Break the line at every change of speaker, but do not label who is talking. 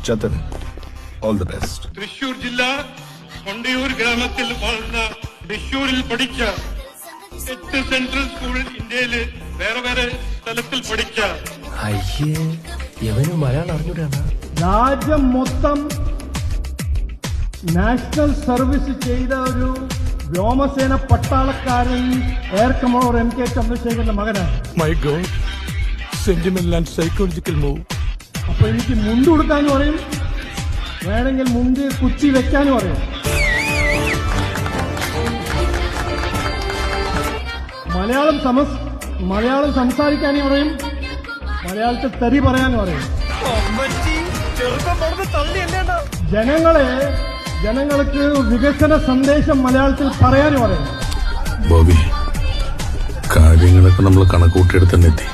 ചതൻ, all the best.
Thrissur ജില്ല കൊണ്ടിയൂർ ഗ്രാമത്തിൽ വളർന്ന തൃശൂരിൽ പഠിച്ച 8 സെൻട്രൽ സ്കൂൾ ഇന്ത്യയില് വേറെ വേറെ സ്ഥലത്തിൽ പഠിച്ച
മലയാളം അറിഞ്ഞൂടാണ്.
രാജ്യം മൊത്തം നാഷണൽ സർവീസ് ചെയ്ത ഒരു വ്യോമസേന പട്ടാളക്കാരൻ എയർ കമാൻഡർ MK ചന്ദ്രശേഖരന്റെ മകനാണ്.
My God, sentimental and psychological move.
അപ്പൊ എനിക്ക് മുണ്ട് കൊടുക്കാന്ന് പറയും, വേണമെങ്കിൽ മുണ്ട് കുത്തി വെക്കാനും പറയും. മലയാളം സംസാരിക്കാനും പറയും, മലയാളത്തിൽ തെറി പറയാനും പറയും. ജനങ്ങൾക്ക് വികസന സന്ദേശം മലയാളത്തിൽ പറയാനും പറയും.
ബോബി, കാര്യങ്ങളൊക്കെ നമ്മൾ കണക്കൂട്ടിയെടുത്ത് തന്നെ എത്തി.